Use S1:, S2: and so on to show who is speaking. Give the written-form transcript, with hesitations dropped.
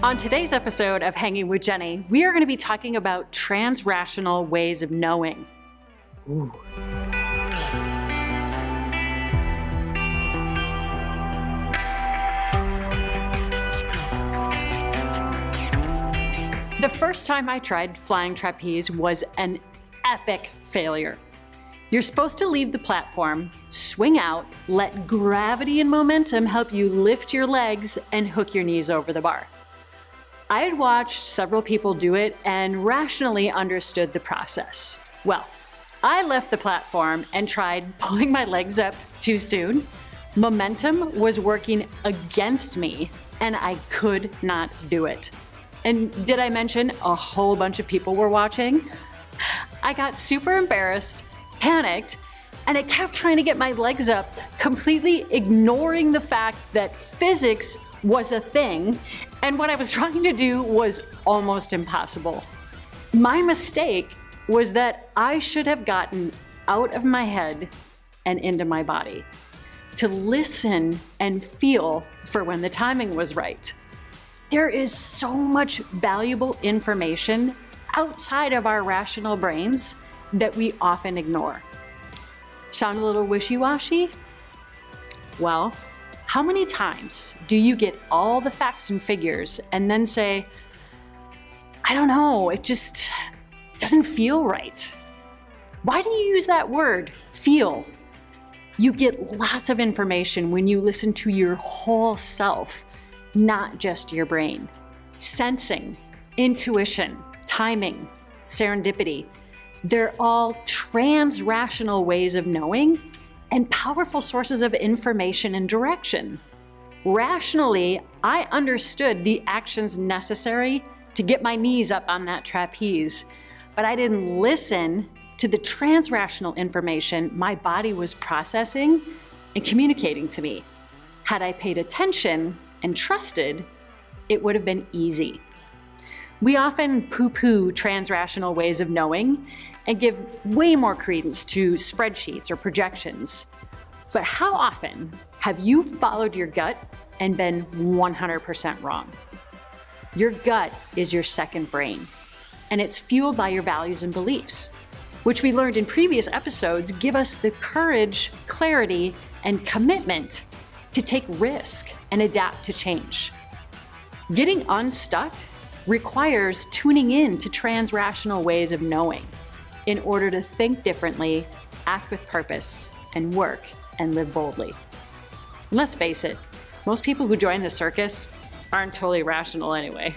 S1: On today's episode of Hanging with Jenny, we are going to be talking about transrational ways of knowing. Ooh. The first time I tried flying trapeze was an epic failure. You're supposed to leave the platform, swing out, let gravity and momentum help you lift your legs and hook your knees over the bar. I had watched several people do it and rationally understood the process. Well, I left the platform and tried pulling my legs up too soon. Momentum was working against me and I could not do it. And did I mention a whole bunch of people were watching? I got super embarrassed, panicked, and I kept trying to get my legs up, completely ignoring the fact that physics was a thing, and what I was trying to do was almost impossible. My mistake was that I should have gotten out of my head and into my body to listen and feel for when the timing was right. There is so much valuable information outside of our rational brains that we often ignore. Sound a little wishy-washy? Well, how many times do you get all the facts and figures and then say, I don't know, it just doesn't feel right? Why do you use that word, feel? You get lots of information when you listen to your whole self, not just your brain. Sensing, intuition, timing, serendipity, they're all transrational ways of knowing and powerful sources of information and direction. Rationally, I understood the actions necessary to get my knees up on that trapeze, but I didn't listen to the transrational information my body was processing and communicating to me. Had I paid attention and trusted, it would have been easy. We often poo-poo transrational ways of knowing and give way more credence to spreadsheets or projections. But how often have you followed your gut and been 100% wrong? Your gut is your second brain, and it's fueled by your values and beliefs, which we learned in previous episodes give us the courage, clarity, and commitment to take risk and adapt to change. Getting unstuck requires tuning in to transrational ways of knowing in order to think differently, act with purpose, and work and live boldly. And let's face it, most people who join the circus aren't totally rational anyway.